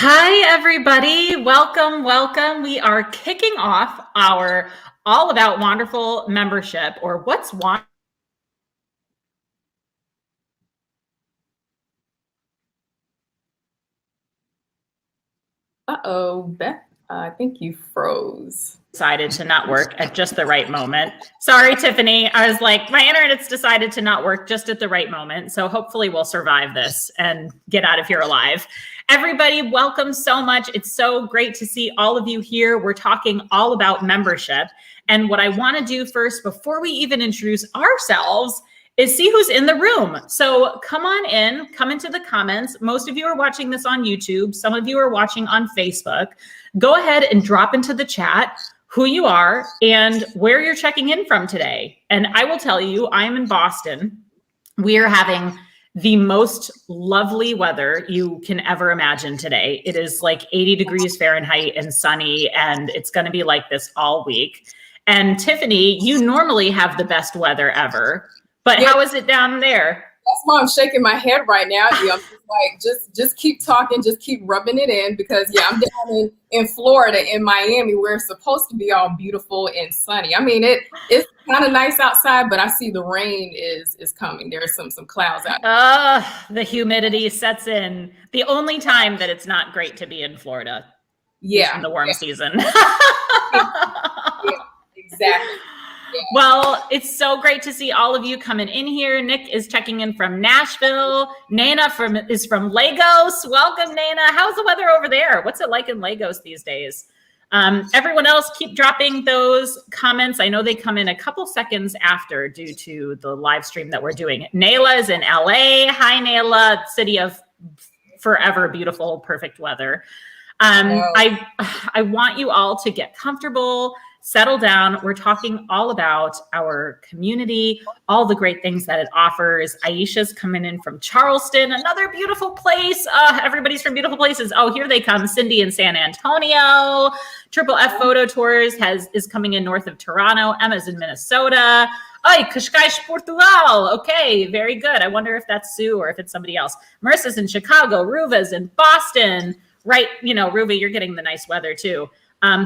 Hi, everybody. Welcome, welcome. We are kicking off our All About Wanderful membership, or What's Wanderful? Uh-oh, Beth, I think you froze. Decided to not work at just the right moment. Sorry, Tiffany. I was like, my internet's decided to not work just at the right moment. So hopefully we'll survive this and get out of here alive. Everybody, welcome so much. It's so great to see all of you here. We're talking all about membership. And what I want to do first, before we even introduce ourselves, is see who's in the room. So come on in, come into the comments. Most of you are watching this on YouTube. Some of you are watching on Facebook. Go ahead and drop into the chat who you are and where you're checking in from today. And I will tell you, I'm in Boston. We are having the most lovely weather you can ever imagine today. It is like 80 degrees Fahrenheit and sunny, and it's going to be like this all week. And Tiffany, you normally have the best weather ever. But yeah. How is it down there? That's why I'm shaking my head right now. I'm just like, just keep talking, just keep rubbing it in, because I'm down in Florida, in Miami, where it's supposed to be all beautiful and sunny. I mean, it's kind of nice outside, but I see the rain is coming. There's some clouds out. The humidity sets in. The only time that it's not great to be in Florida. Yeah. In the warm season. Exactly. Yeah. Well, it's so great to see all of you coming in here. Nick is checking in from Nashville. Nana is from Lagos. Welcome, Nana. How's the weather over there? What's it like in Lagos these days? Everyone else, keep dropping those comments. I know they come in a couple seconds after due to the live stream that we're doing. Nayla is in LA. Hi, Nayla, city of forever beautiful, perfect weather. I want you all to get comfortable. Settle down. We're talking all about our community, all the great things that it offers. Aisha's coming in from Charleston, another beautiful place. Everybody's from beautiful places. Oh, here they come. Cindy in San Antonio. Triple F Photo Tours is coming in north of Toronto. Emma's in Minnesota. Ay, Cascais, Portugal. Okay, very good. I wonder if that's Sue or if it's somebody else. Marissa's in Chicago. Ruva's in Boston. Right, Ruva, you're getting the nice weather too.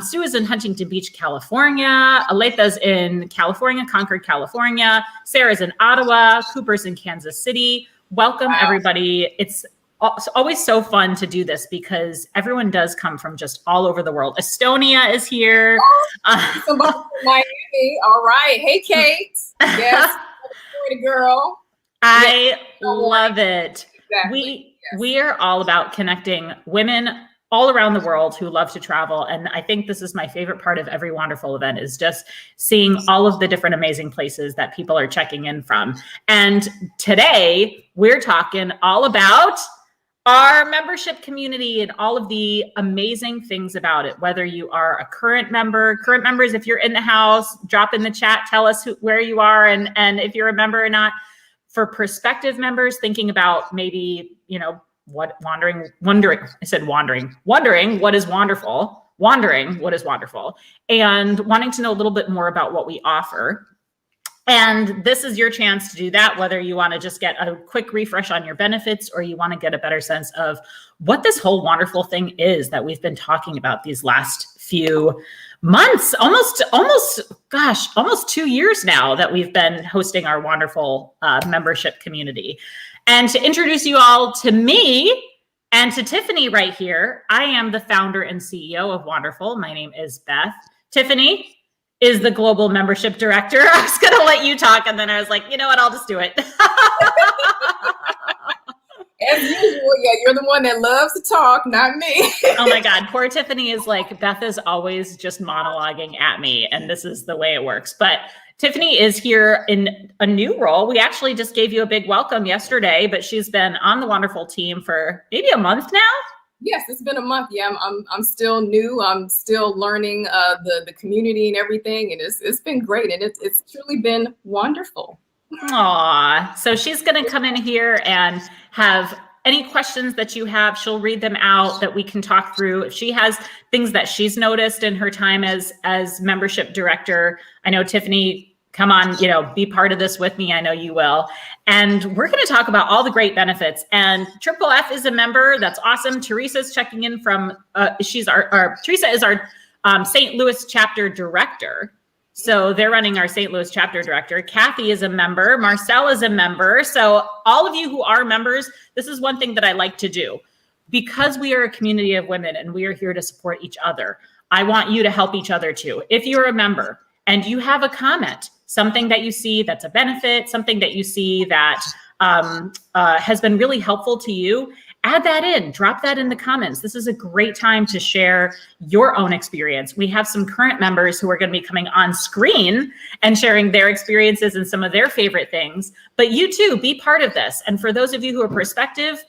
Sue is in Huntington Beach, California. Aletha's in California, Concord, California. Sarah's in Ottawa. Cooper's in Kansas City. Welcome, everybody. It's always so fun to do this because everyone does come from just all over the world. Estonia is here. Somebody from Miami. All right. Hey, Kate. Yes, girl. I love it. Exactly. We are all about connecting women all around the world who love to travel. And I think this is my favorite part of every Wanderful event, is just seeing all of the different amazing places that people are checking in from. And today we're talking all about our membership community and all of the amazing things about it. Whether you are a current members, if you're in the house, drop in the chat, tell us where you are and if you're a member or not. For prospective members, thinking about maybe, wondering what is wonderful, and wanting to know a little bit more about what we offer. And this is your chance to do that, whether you want to just get a quick refresh on your benefits or you want to get a better sense of what this whole wonderful thing is that we've been talking about these last few months, almost 2 years now that we've been hosting our Wanderful membership community. And to introduce you all to me and to Tiffany right here, I am the founder and CEO of Wanderful. My name is Beth. Tiffany is the global membership director. I was going to let you talk, and then I was like, you know what, I'll just do it. As usual, you're the one that loves to talk, not me. Oh my God, poor Tiffany is like, Beth is always just monologuing at me, and this is the way it works. But Tiffany is here in a new role. We actually just gave you a big welcome yesterday, but she's been on the Wanderful team for maybe a month now. Yes, it's been a month. Yeah, I'm still new. I'm still learning the community and everything, and it's been great, and it's truly been wonderful. Aw, so she's going to come in here and have any questions that you have. She'll read them out that we can talk through. If she has things that she's noticed in her time as membership director, I know Tiffany come on, be part of this with me. I know you will. And we're going to talk about all the great benefits. And Triple F is a member. That's awesome. Teresa's checking in from, Teresa is our St. Louis chapter director. So they're running our St. Louis chapter director. Kathy is a member. Marcel is a member. So all of you who are members, this is one thing that I like to do. Because we are a community of women and we are here to support each other, I want you to help each other too. If you're a member and you have a comment, something that you see that's a benefit, something that you see that has been really helpful to you, add that in, drop that in the comments. This is a great time to share your own experience. We have some current members who are going to be coming on screen and sharing their experiences and some of their favorite things, but you too, be part of this. And for those of you who are prospective,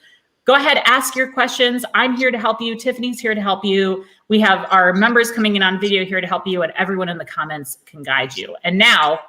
go ahead, ask your questions. I'm here to help you. Tiffany's here to help you. We have our members coming in on video here to help you, and everyone in the comments can guide you. And now,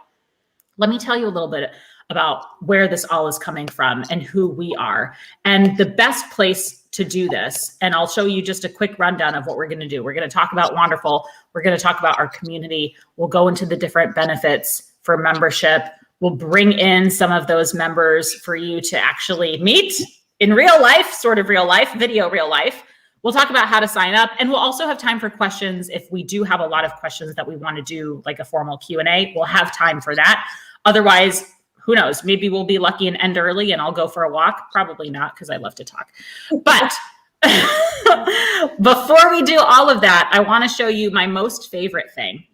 let me tell you a little bit about where this all is coming from and who we are. And the best place to do this, and I'll show you just a quick rundown of what we're going to do. We're going to talk about Wanderful. We're going to talk about our community. We'll go into the different benefits for membership. We'll bring in some of those members for you to actually meet in real life, sort of real life, video real life. We'll talk about how to sign up, and we'll also have time for questions. If we do have a lot of questions that we want to do, like a formal Q&A, we'll have time for that. Otherwise, who knows? Maybe we'll be lucky and end early and I'll go for a walk. Probably not, because I love to talk. But before we do all of that, I want to show you my most favorite thing.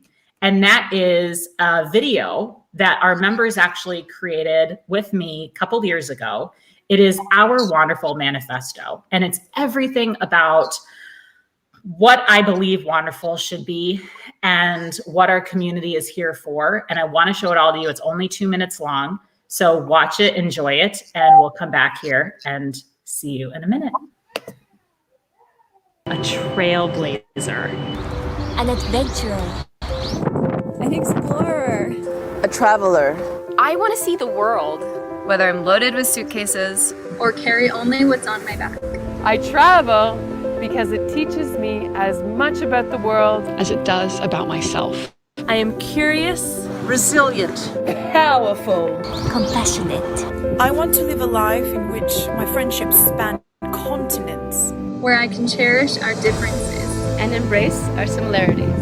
And that is a video that our members actually created with me a couple years ago. It is our Wanderful manifesto. And it's everything about what I believe Wanderful should be and what our community is here for. And I want to show it all to you. It's only 2 minutes long. So watch it, enjoy it, and we'll come back here and see you in a minute. A trailblazer. An adventurer. An explorer. A traveler. I want to see the world. Whether I'm loaded with suitcases or carry only what's on my back. I travel because it teaches me as much about the world as it does about myself. I am curious, resilient, powerful, compassionate. I want to live a life in which my friendships span continents. Where I can cherish our differences and embrace our similarities.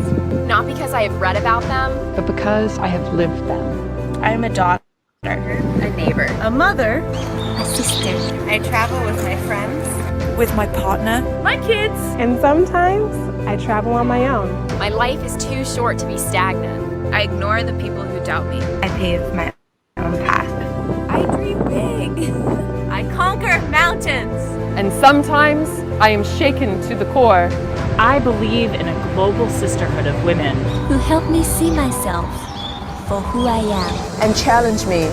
Not because I have read about them, but because I have lived them. I am a daughter, a neighbor, a mother, a sister. I travel with my friends, with my partner, my kids, and sometimes I travel on my own. My life is too short to be stagnant. I ignore the people who doubt me. I pave my own path. I dream big. I conquer mountains. And sometimes I am shaken to the core. I believe in a global sisterhood of women who help me see myself for who I am and challenge me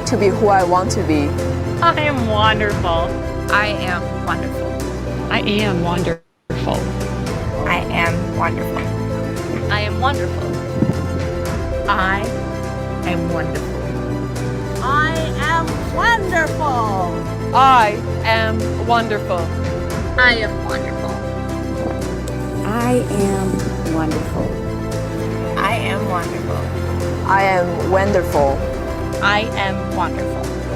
to be who I want to be. I am wonderful. I am wonderful. I am wonderful. I am wonderful. I am wonderful. I am wonderful. I am wonderful. I am wonderful. I am wonderful. I am wonderful. I am wonderful. I am wonderful. I am wonderful.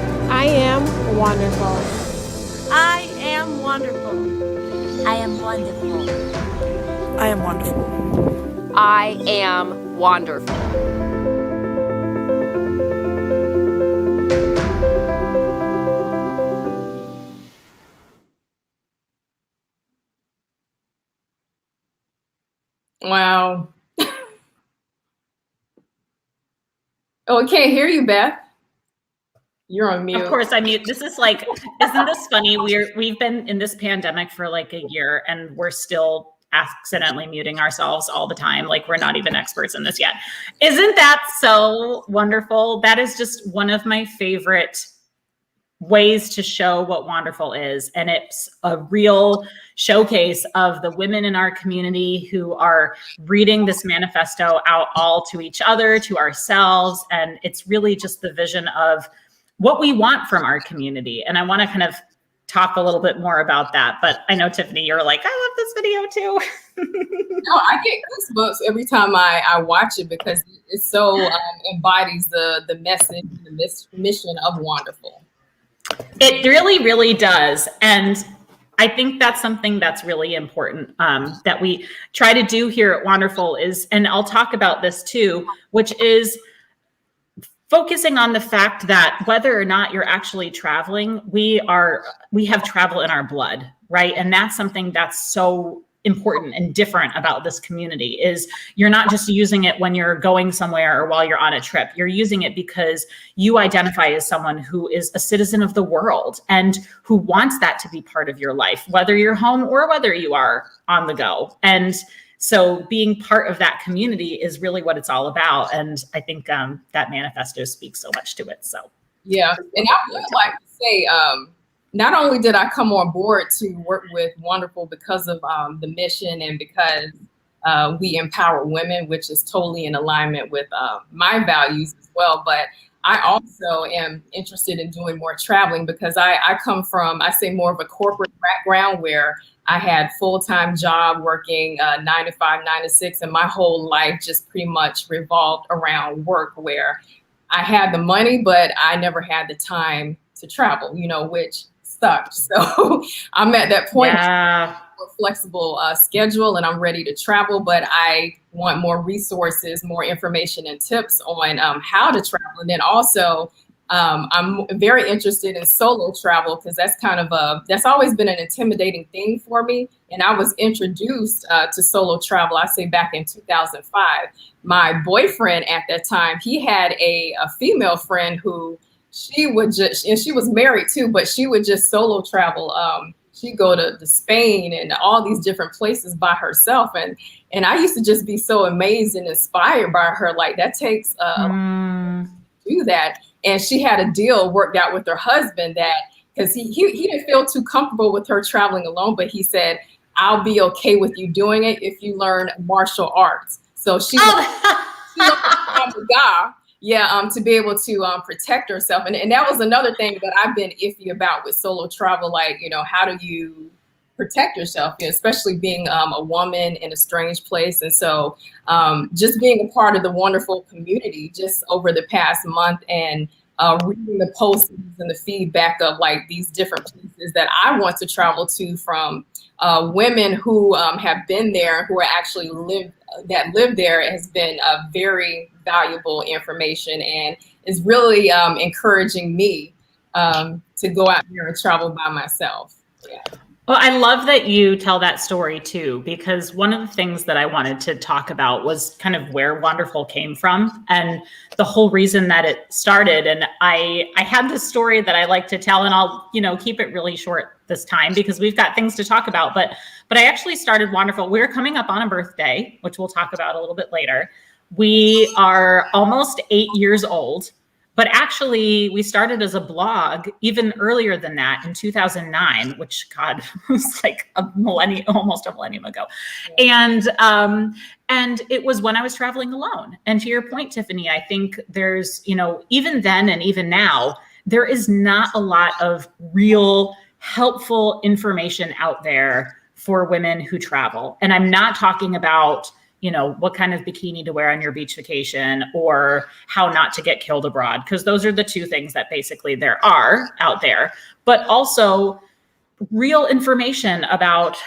I am wonderful. I am wonderful. I am wonderful. I am wonderful. I am wonderful. Wow. Oh, I can't hear you, Beth. You're on mute. Of course, I mute. This is like, isn't this funny? We've been in this pandemic for like a year and we're still accidentally muting ourselves all the time. Like we're not even experts in this yet. Isn't that so wonderful? That is just one of my favorite ways to show what Wanderful is. And it's a real showcase of the women in our community who are reading this manifesto out all to each other, to ourselves. And it's really just the vision of what we want from our community. And I want to kind of talk a little bit more about that. But I know, Tiffany, you're like, I love this video too. No, I get goosebumps every time I watch it because it so embodies the message, the mission of Wanderful. It really, really does. And I think that's something that's really important that we try to do here at Wanderful is, and I'll talk about this too, which is focusing on the fact that whether or not you're actually traveling, we have travel in our blood, right? And that's something that's so important and different about this community is you're not just using it when you're going somewhere or while you're on a trip. You're using it because you identify as someone who is a citizen of the world and who wants that to be part of your life, whether you're home or whether you are on the go. And so being part of that community is really what it's all about. And I think that manifesto speaks so much to it. So yeah, and I would like to say, not only did I come on board to work with Wanderful because of the mission and because we empower women, which is totally in alignment with my values as well, but I also am interested in doing more traveling because I come from, I say, more of a corporate background where I had full-time job working 9 to 5, 9 to 6, and my whole life just pretty much revolved around work where I had the money, but I never had the time to travel, which sucked. So I'm at that point, a flexible schedule, and I'm ready to travel, but I want more resources, more information and tips on how to travel. And then also, I'm very interested in solo travel because that's that's always been an intimidating thing for me. And I was introduced to solo travel, I say back in 2005. My boyfriend at that time, he had a female friend who she would just, and she was married too, but she would just solo travel. She'd go to Spain and all these different places by herself. And I used to just be so amazed and inspired by her. Like that takes to do that. And she had a deal worked out with her husband that, because he didn't feel too comfortable with her traveling alone, but he said, I'll be okay with you doing it if you learn martial arts. So she learned the guy. Yeah, to be able to protect herself. And that was another thing that I've been iffy about with solo travel. Like, how do you protect yourself, especially being a woman in a strange place? And so just being a part of the Wanderful community just over the past month and reading the posts and the feedback of like these different places that I want to travel to from women who have been there, who are actually live there, has been very valuable information and is really encouraging me to go out there and travel by myself. Yeah. Well, I love that you tell that story too, because one of the things that I wanted to talk about was kind of where Wanderful came from and the whole reason that it started. And I had this story that I like to tell, and I'll, keep it really short this time because we've got things to talk about. But I actually started Wanderful. We're coming up on a birthday, which we'll talk about a little bit later. We are almost 8 years old. But actually, we started as a blog even earlier than that in 2009, which, God, was like almost a millennium ago. And it was when I was traveling alone. And to your point, Tiffany, I think there's, even then and even now, there is not a lot of real helpful information out there for women who travel. And I'm not talking about what kind of bikini to wear on your beach vacation or how not to get killed abroad, because those are the two things that basically there are out there, but also real information about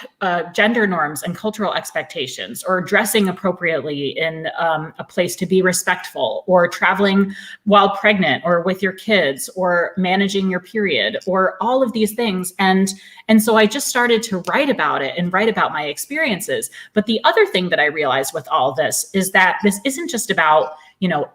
gender norms and cultural expectations, or dressing appropriately in a place to be respectful, or traveling while pregnant or with your kids, or managing your period, or all of these things. And so I just started to write about it and write about my experiences. But the other thing that I realized with all this is that this isn't just about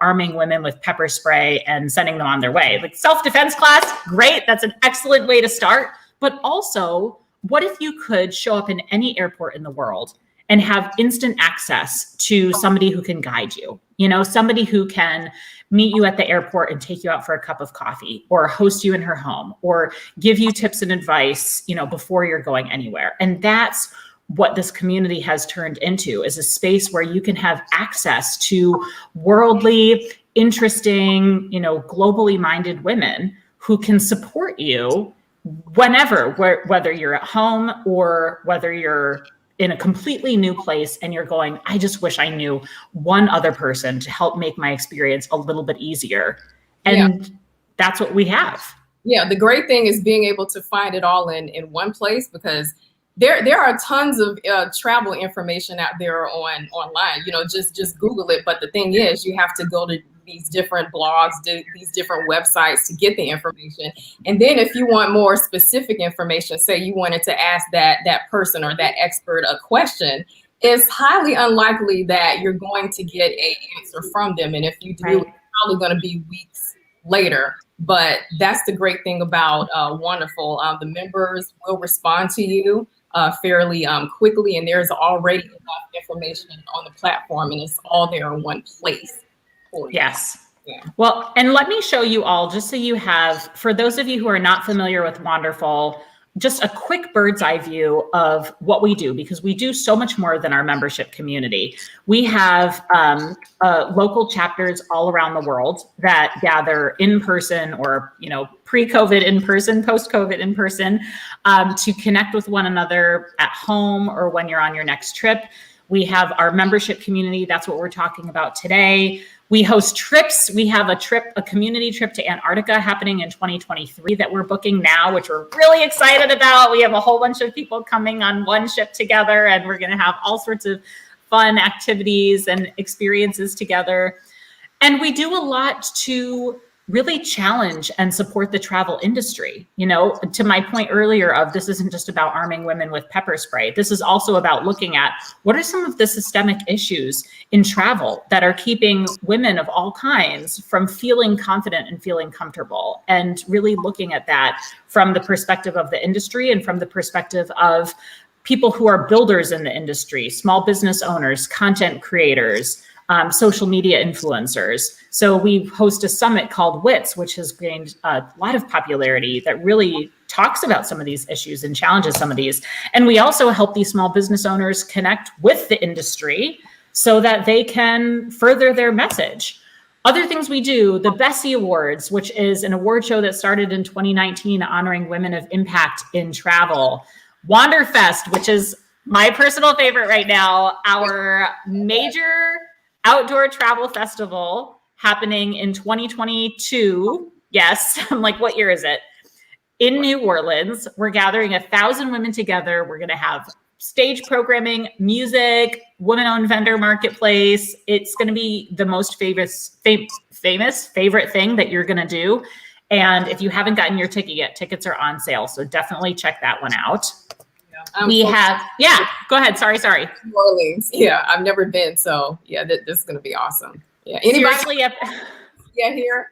arming women with pepper spray and sending them on their way. Like self-defense class, great. That's an excellent way to start. But also, what if you could show up in any airport in the world and have instant access to somebody who can guide you, somebody who can meet you at the airport and take you out for a cup of coffee, or host you in her home, or give you tips and advice, before you're going anywhere. And that's what this community has turned into, is a space where you can have access to worldly, interesting, globally minded women who can support you whenever, whether you're at home or whether you're in a completely new place and you're going, I just wish I knew one other person to help make my experience a little bit easier. And that's what we have. Yeah, the great thing is being able to find it all in one place, because there are tons of travel information out there online. Just Google it. But the thing is, you have to go to these different blogs, these different websites to get the information. And then if you want more specific information, say you wanted to ask that person or that expert a question, it's highly unlikely that you're going to get an answer from them. And if you do, it's probably going to be weeks later. But that's the great thing about Wanderful. The members will respond to you fairly quickly, and there's already enough information on the platform, and it's all there in one place. Yes. Yeah. Well, and let me show you all, just so you have, for those of you who are not familiar with Wanderful, just a quick bird's eye view of what we do, because we do so much more than our membership community. We have local chapters all around the world that gather in person, or, pre-COVID in person, post-COVID in person, to connect with one another at home or when you're on your next trip. We have our membership community. That's what we're talking about today. We host trips. We have a community trip to Antarctica happening in 2023 that we're booking now, which we're really excited about. We have a whole bunch of people coming on one ship together, and we're going to have all sorts of fun activities and experiences together. And we do a lot to really challenge and support the travel industry. To my point earlier of, this isn't just about arming women with pepper spray. This is also about looking at what are some of the systemic issues in travel that are keeping women of all kinds from feeling confident and feeling comfortable, and really looking at that from the perspective of the industry and from the perspective of people who are builders in the industry, small business owners, content creators, social media influencers. So we host a summit called WITS, which has gained a lot of popularity, that really talks about some of these issues and challenges some of these. And we also help these small business owners connect with the industry so that they can further their message. Other things we do, the Bessie Awards, which is an award show that started in 2019 honoring women of impact in travel. Wanderfest, which is my personal favorite right now, our major outdoor travel festival happening in 2022. Yes, I'm like, what year is it? In New Orleans. We're gathering 1,000 women together. We're going to have stage programming, music, women-owned vendor marketplace. It's going to be the most favorite thing that you're going to do. And if you haven't gotten your ticket yet, tickets are on sale. So definitely check that one out. Go ahead. Sorry. New Orleans. Yeah, I've never been. So yeah, this is going to be awesome. Yeah. Anybody? Here?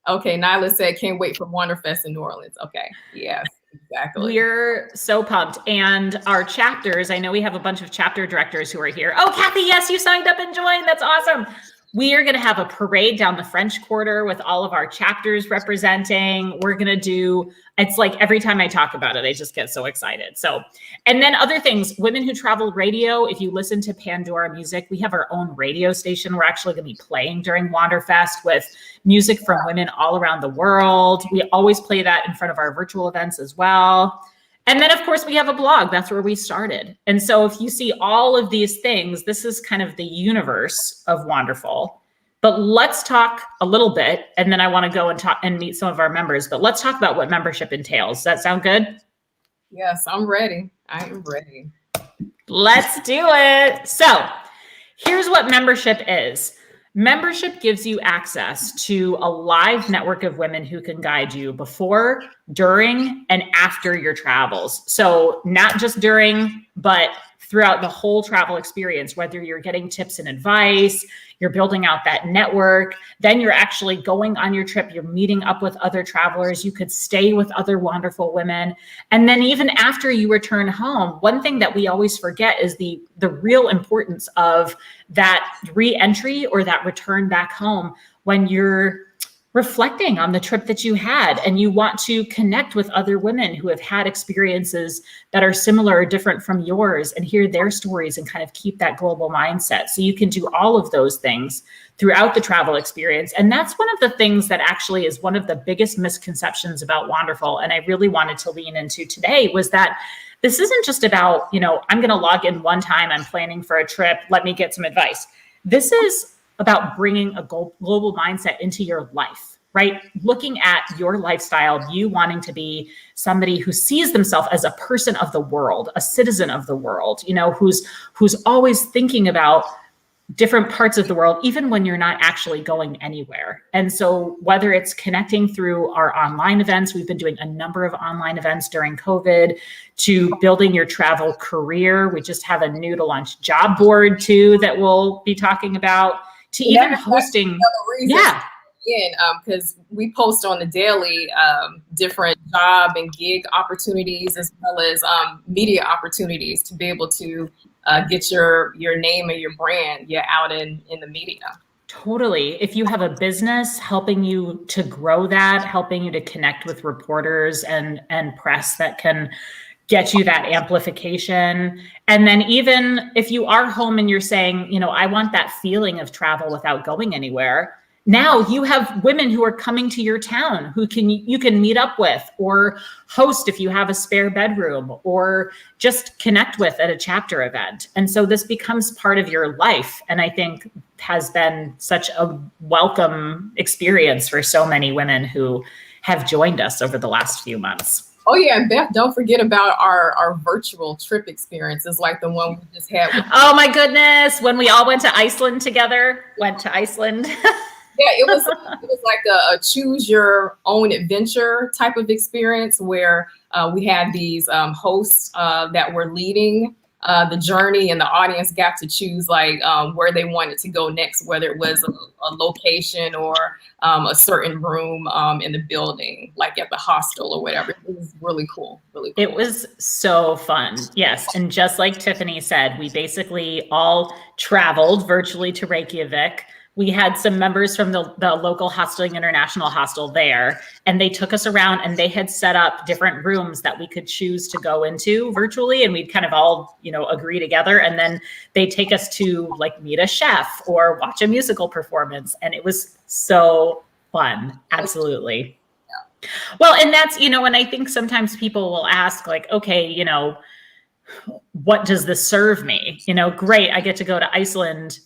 Okay. Nyla said, can't wait for Wanderfest in New Orleans. Okay. Yes, exactly. We're so pumped. And our chapters, I know we have a bunch of chapter directors who are here. Oh, Kathy, yes, you signed up and joined. That's awesome. We are going to have a parade down the French Quarter with all of our chapters representing. We're going to do, it's like every time I talk about it, I just get so excited. So, and then other things, Women Who Travel Radio. If you listen to Pandora Music, we have our own radio station. We're actually going to be playing during Wanderfest with music from women all around the world. We always play that in front of our virtual events as well. And then, of course, we have a blog. That's where we started. And so if you see all of these things, this is kind of the universe of Wanderful. But let's talk a little bit, and then I want to go and talk and meet some of our members. But let's talk about what membership entails. Does that sound good? Yes, I'm ready. I am ready. Let's do it. So here's what membership is. Membership gives you access to a live network of women who can guide you before, during, and after your travels. So not just during, but throughout the whole travel experience, whether you're getting tips and advice, you're building out that network, then you're actually going on your trip, you're meeting up with other travelers, you could stay with other wonderful women. And then even after you return home, one thing that we always forget is the real importance of that re-entry or that return back home when you're reflecting on the trip that you had, and you want to connect with other women who have had experiences that are similar or different from yours and hear their stories and kind of keep that global mindset. So you can do all of those things throughout the travel experience. And that's one of the things that actually is one of the biggest misconceptions about Wanderful. And I really wanted to lean into today was that this isn't just about, I'm going to log in one time, I'm planning for a trip, let me get some advice. This is about bringing a global mindset into your life, right? Looking at your lifestyle, you wanting to be somebody who sees themselves as a person of the world, a citizen of the world, who's always thinking about different parts of the world, even when you're not actually going anywhere. And so whether it's connecting through our online events, we've been doing a number of online events during COVID, to building your travel career. We just have a new to launch job board too that we'll be talking about, to even hosting. Yeah. Because we post on the daily different job and gig opportunities, as well as media opportunities to be able to get your name and your brand out in the media. Totally. If you have a business, helping you to grow that, helping you to connect with reporters and press that can get you that amplification. And then even if you are home and you're saying, I want that feeling of travel without going anywhere. Now you have women who are coming to your town who you can meet up with or host if you have a spare bedroom, or just connect with at a chapter event. And so this becomes part of your life. And I think has been such a welcome experience for so many women who have joined us over the last few months. Oh yeah, and Beth, don't forget about our virtual trip experiences, like the one we just had. Oh my goodness, when we all went to Iceland together, Yeah, it was like a choose your own adventure type of experience where we had these hosts that were leading the journey, and the audience got to choose where they wanted to go next, whether it was a location or a certain room in the building, like at the hostel or whatever. It was really cool, really cool. It was so fun. Yes. And just like Tiffany said, we basically all traveled virtually to Reykjavik. We had some members from the local Hosteling International Hostel there, and they took us around, and they had set up different rooms that we could choose to go into virtually. And we'd kind of all, agree together. And then they take us to meet a chef or watch a musical performance. And it was so fun. Absolutely. Yeah. Well, and that's, and I think sometimes people will ask okay, what does this serve me? Great, I get to go to Iceland,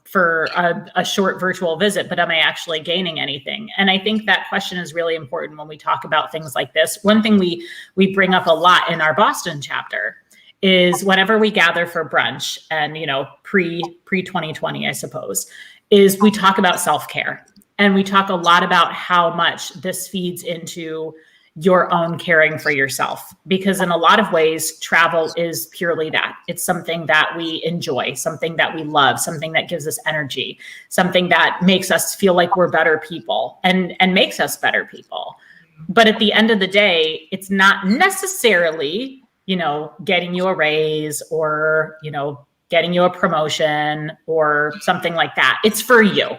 for a short virtual visit, but am I actually gaining anything? And I think that question is really important when we talk about things like this. One thing we bring up a lot in our Boston chapter is whenever we gather for brunch, and pre 2020, I suppose, is we talk about self-care, and we talk a lot about how much this feeds into your own caring for yourself, because in a lot of ways, travel is purely that. It's something that we enjoy, something that we love, something that gives us energy, something that makes us feel like we're better people and makes us better people. But at the end of the day, it's not necessarily, getting you a raise or, getting you a promotion or something like that. It's for you.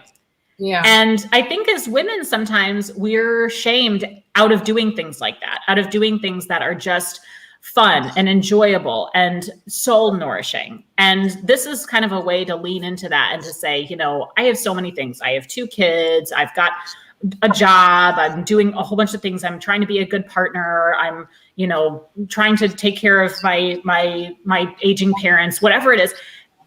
Yeah. And I think as women, sometimes we're shamed out of doing things like that, out of doing things that are just fun and enjoyable and soul nourishing. And this is kind of a way to lean into that and to say, I have so many things. I have 2 kids. I've got a job. I'm doing a whole bunch of things. I'm trying to be a good partner. I'm, trying to take care of my aging parents, whatever it is.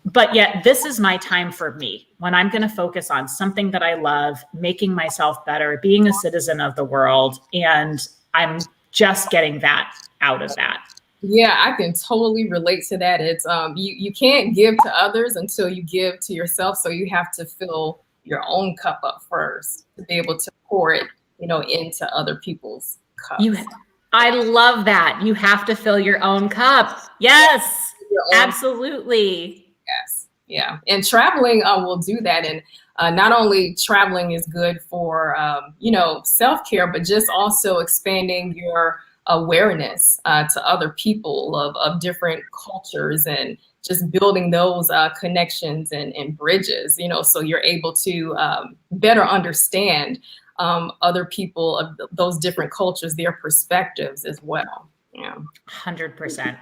But yet this is my time for me, when I'm going to focus on something that I love, making myself better, being a citizen of the world. And I'm just getting that out of that. Yeah, I can totally relate to that. It's you can't give to others until you give to yourself. So you have to fill your own cup up first to be able to pour it, into other people's cups. I love that. You have to fill your own cup. Yes, absolutely. Yes. Yeah. And traveling will do that. And not only traveling is good for, self-care, but just also expanding your awareness to other people of different cultures, and just building those connections and bridges, so you're able to better understand other people of those different cultures, their perspectives as well. Yeah. 100%.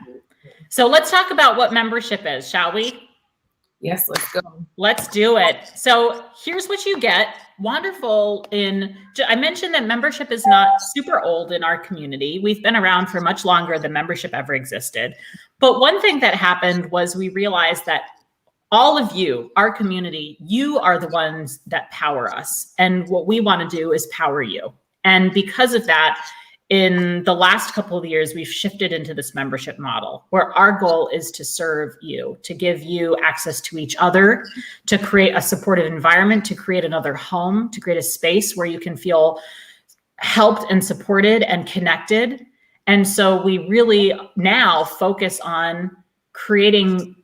So let's talk about what membership is, shall we? Yes, let's go. Let's do it. So here's what you get. Wanderful I mentioned that membership is not super old in our community. We've been around for much longer than membership ever existed. But one thing that happened was we realized that all of you, our community, you are the ones that power us. And what we want to do is power you. And because of that, in the last couple of years, we've shifted into this membership model where our goal is to serve you, to give you access to each other, to create a supportive environment, to create another home, to create a space where you can feel helped and supported and connected. And so we really now focus on creating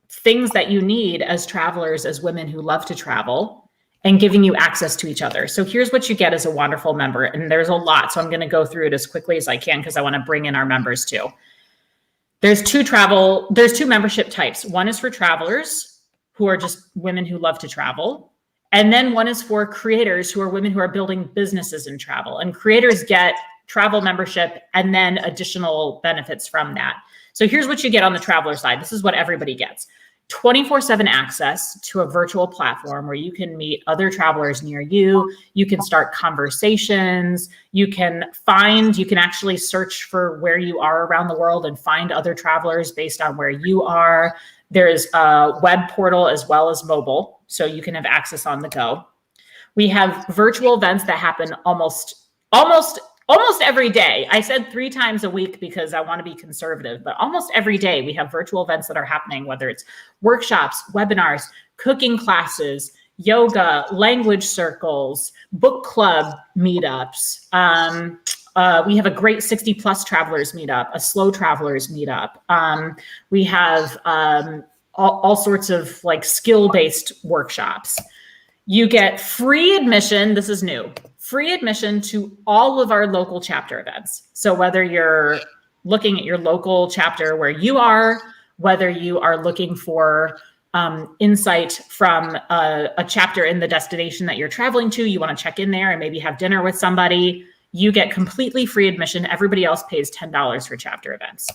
things that you need as travelers, as women who love to travel, and giving you access to each other. So here's what you get as a Wanderful member. And there's a lot. So I'm going to go through it as quickly as I can because I want to bring in our members too. There's two membership types. One is for travelers who are just women who love to travel. And then one is for creators who are women who are building businesses in travel. And creators get travel membership and then additional benefits from that. So here's what you get on the traveler side. This is what everybody gets. 24/7 access to a virtual platform where you can meet other travelers near you. You can start conversations. You can actually search for where you are around the world and find other travelers based on where you are. There's a web portal as well as mobile, so you can have access on the go. We have virtual events that happen almost every day. I said 3 times a week because I want to be conservative, but almost every day we have virtual events that are happening, whether it's workshops, webinars, cooking classes, yoga, language circles, book club meetups. We have a great 60 plus travelers meetup, a slow travelers meetup. We have all sorts of like skill-based workshops. You get free admission. This is new. Free admission to all of our local chapter events. So whether you're looking at your local chapter where you are, whether you are looking for insight from a chapter in the destination that you're traveling to, you want to check in there and maybe have dinner with somebody, you get completely free admission. Everybody else pays $10 for chapter events.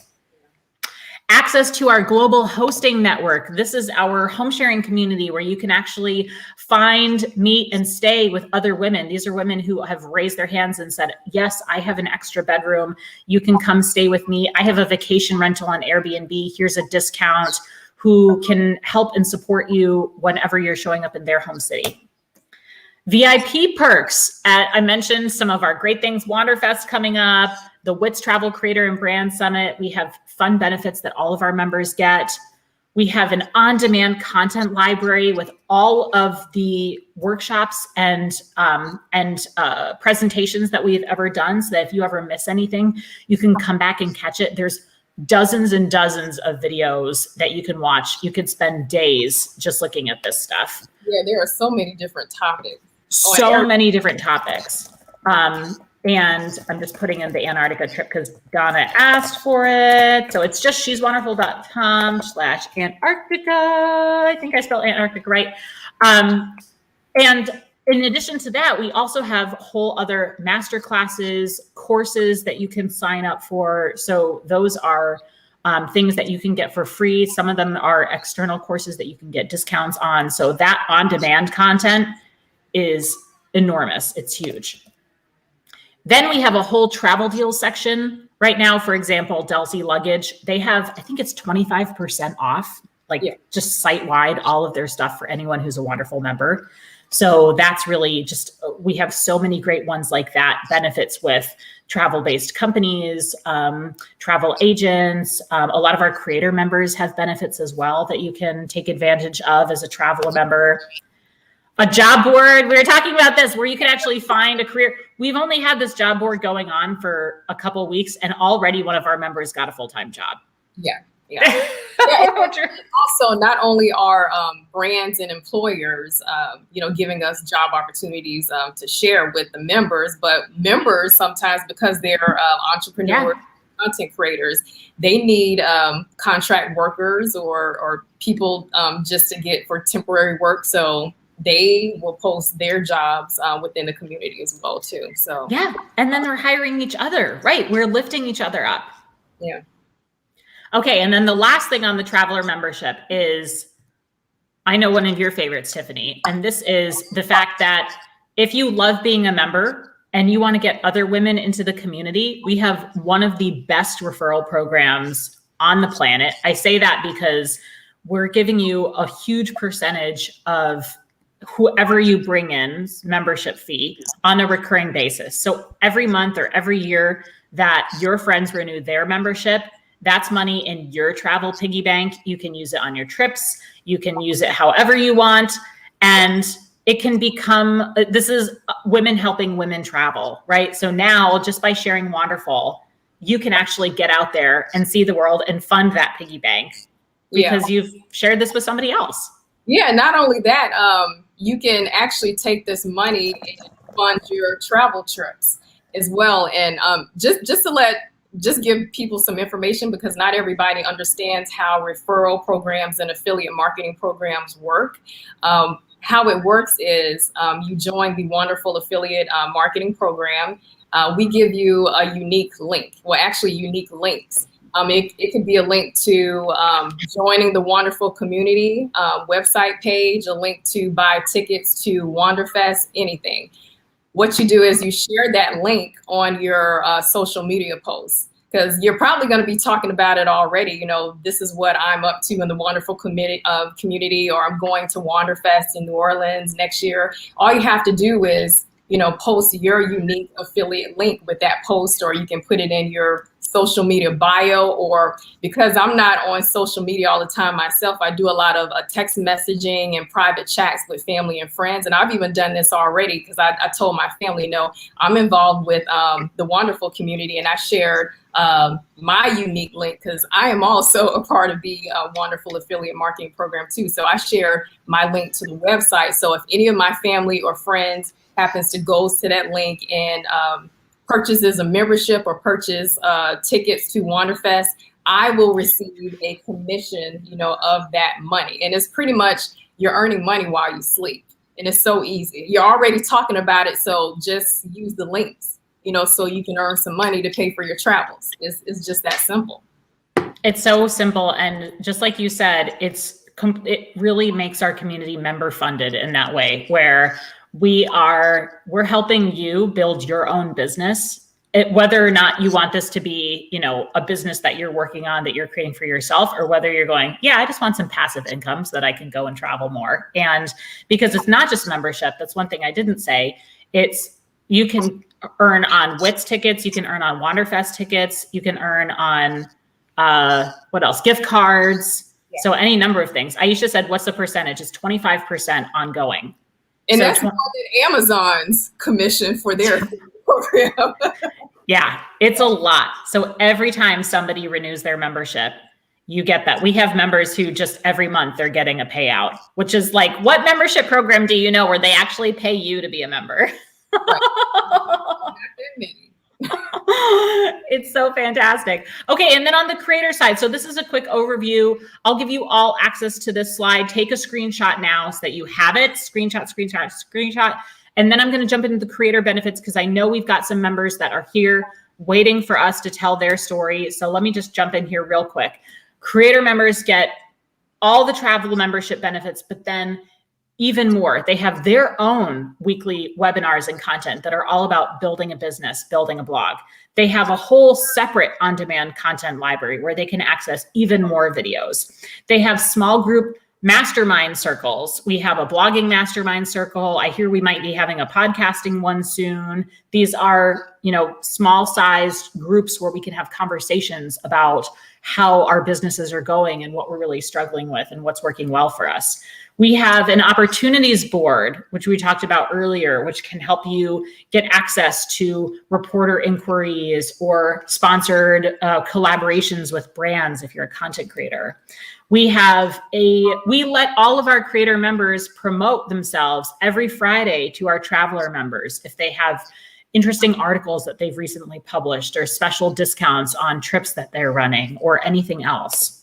Access to our global hosting network. This is our home sharing community where you can actually find, meet, and stay with other women. These are women who have raised their hands and said, yes, I have an extra bedroom. You can come stay with me. I have a vacation rental on Airbnb. Here's a discount. Who can help and support you whenever you're showing up in their home city. VIP perks. I mentioned some of our great things. Wanderfest coming up, the WITS Travel Creator and Brand Summit. We have fun benefits that all of our members get. We have an on-demand content library with all of the workshops and presentations that we've ever done, so that if you ever miss anything, you can come back and catch it. There's dozens and dozens of videos that you can watch. You could spend days just looking at this stuff. Yeah, there are so many different topics. So many different topics. And I'm just putting in the Antarctica trip because Donna asked for it. So it's just she'swanderful.com/Antarctica. I think I spelled Antarctica right. And in addition to that, we also have whole other master classes, courses that you can sign up for. So those are things that you can get for free. Some of them are external courses that you can get discounts on. So that on-demand content is enormous. It's huge. Then we have a whole travel deals section. Right now, for example, Delsey Luggage, they have, I think it's 25% off, just site-wide, all of their stuff for anyone who's a Wanderful member. So that's really just, we have so many great ones like that, benefits with travel-based companies, travel agents. A lot of our creator members have benefits as well that you can take advantage of as a traveler member. A job board. We were talking about this where you can actually find a career. We've only had this job board going on for a couple of weeks and already one of our members got a full-time job. Yeah. Also, not only are brands and employers, giving us job opportunities to share with the members, but members sometimes, because they're entrepreneurs, content creators, they need contract workers or people just to get for temporary work. So they will post their jobs within the community as well too. So yeah, and then they're hiring each other, right? We're lifting each other up. Yeah. Okay, and then the last thing on the traveler membership is, I know one of your favorites, Tiffany, and this is the fact that if you love being a member and you want to get other women into the community, we have one of the best referral programs on the planet. I say that because we're giving you a huge percentage of whoever you bring in membership fee on a recurring basis. So every month or every year that your friends renew their membership, that's money in your travel piggy bank. You can use it on your trips. You can use it however you want. And it can become, this is women helping women travel, right? So now just by sharing Wanderful, you can actually get out there and see the world and fund that piggy bank because you've shared this with somebody else. Yeah, not only that, you can actually take this money and fund your travel trips as well. And just give people some information, because not everybody understands how referral programs and affiliate marketing programs work. How it works is you join the Wanderful affiliate marketing program. We give you a unique link, well, actually unique links. It could be a link to joining the Wanderful community website page, a link to buy tickets to Wanderfest, anything. What you do is you share that link on your social media posts, because you're probably going to be talking about it already. You know, this is what I'm up to in the Wanderful community, or I'm going to Wanderfest in New Orleans next year. All you have to do is, you know, post your unique affiliate link with that post, or you can put it in your social media bio. Or because I'm not on social media all the time myself, I do a lot of text messaging and private chats with family and friends. And I've even done this already because I told my family, no, I'm involved with the Wanderful community, and I shared my unique link because I am also a part of the Wanderful affiliate marketing program too. So I share my link to the website. So if any of my family or friends happens to go to that link and purchases a membership or purchase tickets to Wanderfest, I will receive a commission, you know, of that money. And it's pretty much you're earning money while you sleep. And it's so easy. You're already talking about it, so just use the links, you know, so you can earn some money to pay for your travels. It's just that simple. It's so simple. And just like you said, it really makes our community member funded in that way, where we're helping you build your own business, whether or not you want this to be, you know, a business that you're working on, that you're creating for yourself, or whether you're going, yeah, I just want some passive income so that I can go and travel more. And because it's not just membership, that's one thing I didn't say. You can earn on WITS tickets, you can earn on Wanderfest tickets, you can earn on what else? Gift cards. Yeah. So any number of things. Aisha said, what's the percentage? It's 25% ongoing. And so that's more than Amazon's commission for their program. Yeah, it's a lot. So every time somebody renews their membership, you get that. We have members who just every month they're getting a payout, which is like, what membership program do you know where they actually pay you to be a member? It's so fantastic. Okay, and then on the creator side, so this is a quick overview. I'll give you all access to this slide. Take a screenshot now so that you have it. Screenshot. And then I'm going to jump into the creator benefits, because I know we've got some members that are here waiting for us to tell their story. So let me just jump in here real quick. Creator members get all the travel membership benefits, but then even more. They have their own weekly webinars and content that are all about building a business, building a blog. They have a whole separate on-demand content library where they can access even more videos. They have small group mastermind circles. We have a blogging mastermind circle. I hear we might be having a podcasting one soon. These are, you know, small sized groups where we can have conversations about how our businesses are going and what we're really struggling with and what's working well for us. We have an opportunities board, which we talked about earlier, which can help you get access to reporter inquiries or sponsored collaborations with brands if you're a content creator. We let all of our creator members promote themselves every Friday to our traveler members if they have interesting articles that they've recently published or special discounts on trips that they're running or anything else.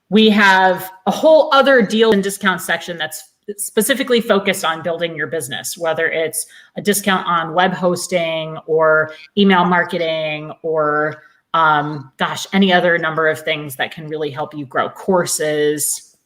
We have a whole other deal and discount section that's specifically focused on building your business, whether it's a discount on web hosting or email marketing or any other number of things that can really help you grow, courses.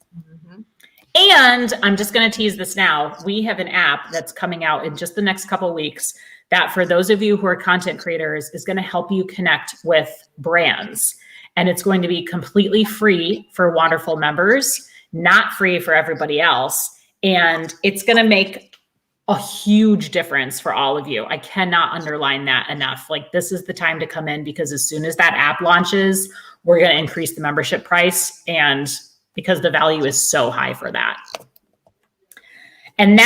And I'm just going to tease this now. We have an app that's coming out in just the next couple of weeks that, for those of you who are content creators, is going to help you connect with brands. And it's going to be completely free for Wanderful members, not free for everybody else. And it's going to make a huge difference for all of you. I cannot underline that enough. Like, this is the time to come in, because as soon as that app launches, we're going to increase the membership price, and because the value is so high for that. And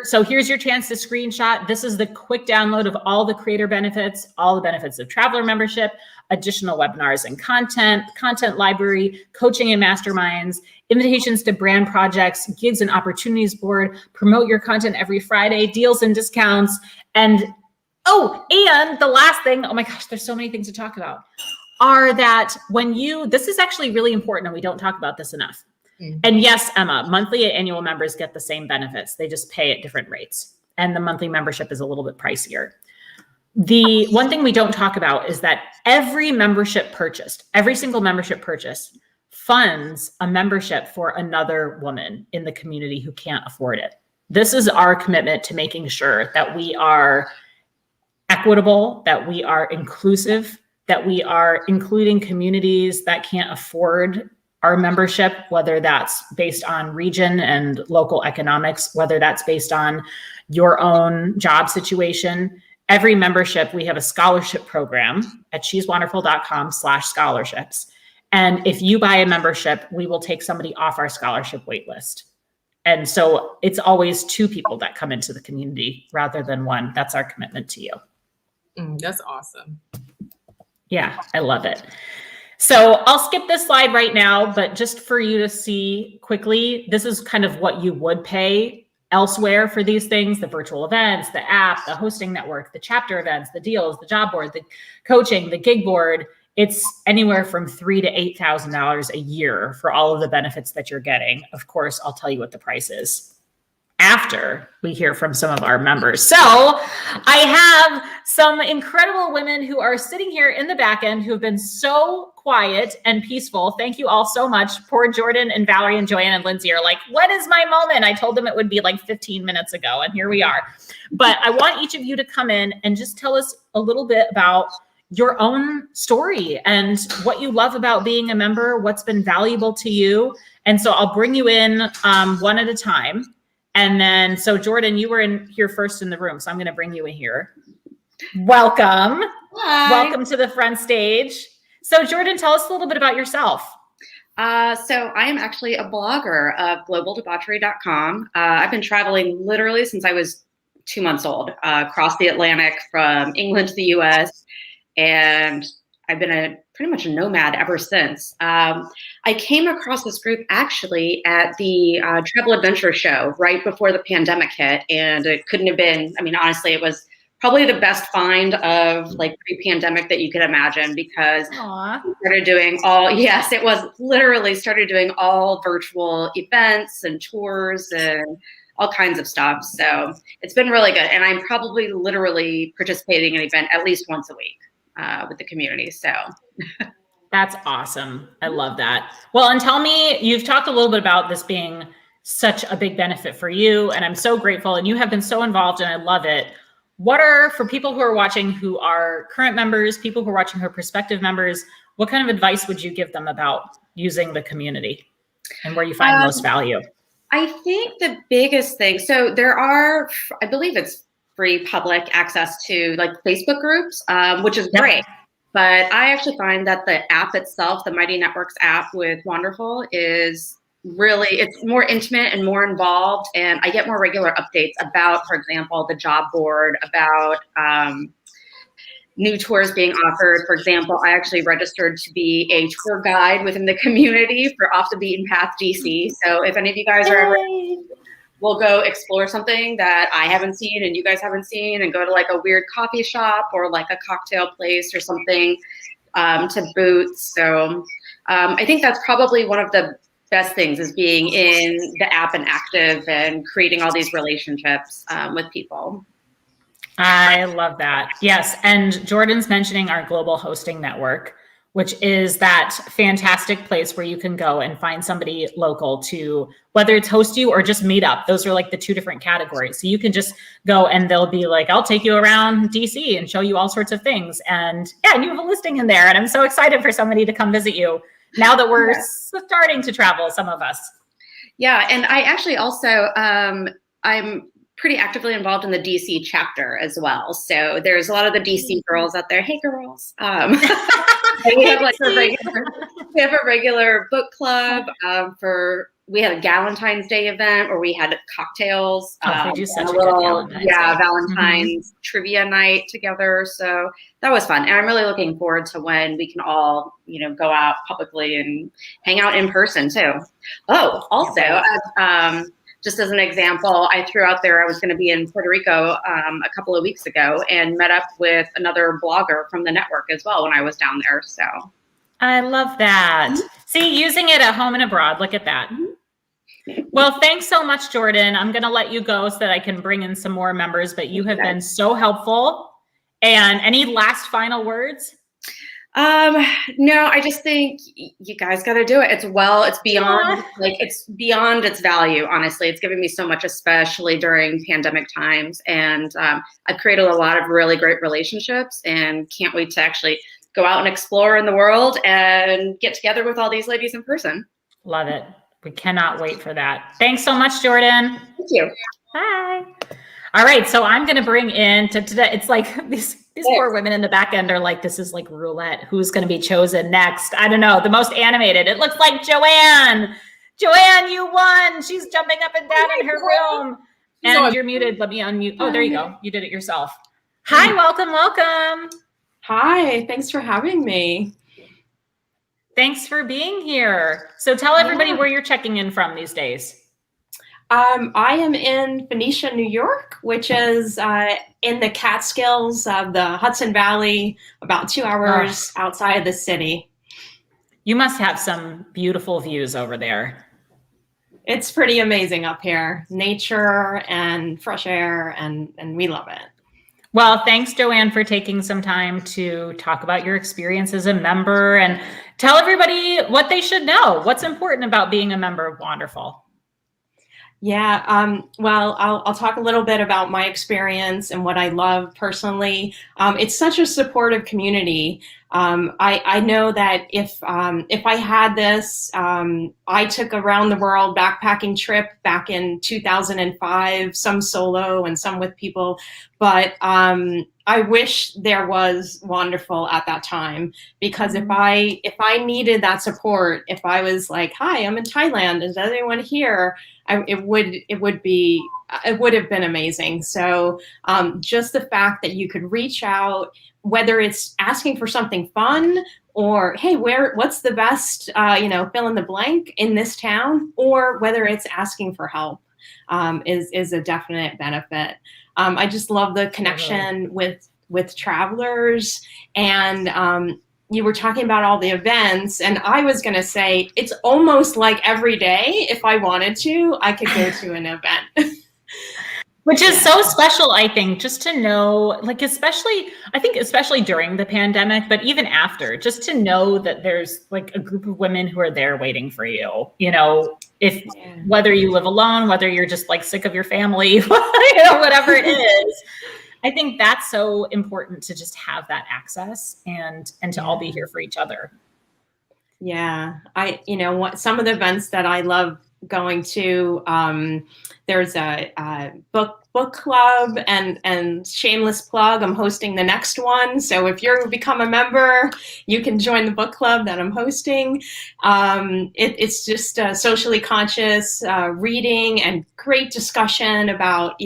so here's your chance to screenshot. This is the quick download of all the creator benefits, all the benefits of traveler membership, additional webinars and content library, coaching and masterminds, invitations to brand projects, gigs and opportunities board, promote your content every Friday, deals and discounts. And the last thing, oh my gosh, there's so many things to talk about, are that this is actually really important, and we don't talk about this enough. And yes, Emma, monthly and annual members get the same benefits. They just pay at different rates. And the monthly membership is a little bit pricier. The one thing we don't talk about is that every single membership purchase funds a membership for another woman in the community who can't afford it. This is our commitment to making sure that we are equitable, that we are inclusive, that we are including communities that can't afford our membership, whether that's based on region and local economics, whether that's based on your own job situation. Every membership, we have a scholarship program at she'swanderful.com/scholarships. And if you buy a membership, we will take somebody off our scholarship wait list. And so it's always 2 people that come into the community rather than 1. That's our commitment to you. That's awesome. Yeah, I love it. So I'll skip this slide right now, but just for you to see quickly, this is kind of what you would pay elsewhere for these things: the virtual events, the app, the hosting network, the chapter events, the deals, the job board, the coaching, the gig board. It's anywhere from $3,000 to $8,000 a year for all of the benefits that you're getting. Of course, I'll tell you what the price is after we hear from some of our members. So I have some incredible women who are sitting here in the back end who have been so quiet and peaceful. Thank you all so much. Poor Jordan and Valerie and Joanne and Lindsay are like, what is my moment? I told them it would be like 15 minutes ago, and here we are. But I want each of you to come in and just tell us a little bit about your own story and what you love about being a member, what's been valuable to you. And so I'll bring you in one at a time. And then, so Jordan, you were in here first in the room, so I'm going to bring you in here. Welcome. Hi. Welcome to the front stage. So Jordan, tell us a little bit about yourself. So I am actually a blogger of globaldebauchery.com. I've been traveling literally since I was 2 months old, across the Atlantic from England to the US. And I've been pretty much a nomad ever since. I came across this group actually at the Travel Adventure Show right before the pandemic hit. And it couldn't have been, I mean, honestly, it was probably the best find of like pre-pandemic that you could imagine, because we started doing started doing all virtual events and tours and all kinds of stuff. So it's been really good. And I'm probably literally participating in an event at least once a week with the community. So that's awesome. I love that. Well, and tell me, you've talked a little bit about this being such a big benefit for you, and I'm so grateful, and you have been so involved, and I love it. What are, for people who are watching who are current members, people who are watching who are prospective members, what kind of advice would you give them about using the community and where you find most value? I think the biggest thing, so there are, I believe it's free public access to like Facebook groups, which is great. But I actually find that the app itself, the Mighty Networks app with Wanderful, is really, it's more intimate and more involved. And I get more regular updates about, for example, the job board, about new tours being offered. For example, I actually registered to be a tour guide within the community for Off the Beaten Path DC. So if any of you guys are ever, we'll go explore something that I haven't seen and you guys haven't seen, and go to like a weird coffee shop or like a cocktail place or something to boot. So I think that's probably one of the best things is being in the app and active and creating all these relationships with people. I love that. Yes. And Jordan's mentioning our global hosting network, which is that fantastic place where you can go and find somebody local to, whether it's host you or just meet up. Those are like the two different categories. So you can just go and they'll be like, I'll take you around DC and show you all sorts of things. And yeah, and you have a listing in there. And I'm so excited for somebody to come visit you now that we're starting to travel, some of us. Yeah. And I actually also, I'm pretty actively involved in the DC chapter as well. So there's a lot of the DC girls out there. Hey, girls. We have like a regular book club we had a Valentine's Day event where we had cocktails. They do such a good Valentine's Day. Valentine's trivia night together. So that was fun. And I'm really looking forward to when we can all, go out publicly and hang out in person too. Oh, also, just as an example, I threw out there I was going to be in Puerto Rico a couple of weeks ago and met up with another blogger from the network as well when I was down there. So I love that. See, using it at home and abroad. Look at that. Well, thanks so much, Jordan. I'm going to let you go so that I can bring in some more members, but you have been so helpful. And any last final words? No, I just think you guys got to do it. It's beyond it's beyond its value. Honestly, it's given me so much, especially during pandemic times. And I've created a lot of really great relationships and can't wait to actually go out and explore in the world and get together with all these ladies in person. Love it. We cannot wait for that. Thanks so much, Jordan. Thank you. Bye. All right. So I'm going to bring in to today. It's like these poor women in the back end are like, this is like roulette. Who's going to be chosen next? I don't know. The most animated. It looks like Joanne. Joanne, you won. She's jumping up and down in her room. And you're muted. Let me unmute. Oh, there you go. You did it yourself. Hi. Welcome. Hi. Thanks for having me. Thanks for being here. So tell everybody where you're checking in from these days. I am in Phoenicia, New York, which is in the Catskills of the Hudson Valley, about 2 hours outside of the city. You must have some beautiful views over there. It's pretty amazing up here. Nature and fresh air, and we love it. Well, thanks, Joanne, for taking some time to talk about your experience as a member and tell everybody what they should know. What's important about being a member of Wanderful? Yeah, well, I'll talk a little bit about my experience and what I love personally. It's such a supportive community. I know that if I had this, I took a round the world backpacking trip back in 2005, some solo and some with people, but I wish there was Wanderful at that time, because if I needed that support, if I was like, hi, I'm in Thailand, is anyone here? It would have been amazing. So just the fact that you could reach out, whether it's asking for something fun or, hey, what's the best, fill in the blank in this town, or whether it's asking for help is a definite benefit. I just love the connection with travelers, and you were talking about all the events, and I was going to say it's almost like every day, if I wanted to, I could go to an event. Which is so special, I think, just to know, like, especially during the pandemic, but even after, just to know that there's like a group of women who are there waiting for you, whether you live alone, whether you're just like sick of your family, whatever it is. I think that's so important to just have that access and to all be here for each other. Yeah. Some of the events that I love going to, there's a book club, and shameless plug, I'm hosting the next one. So if you become a member, you can join the book club that I'm hosting. It's just socially conscious reading and great discussion about,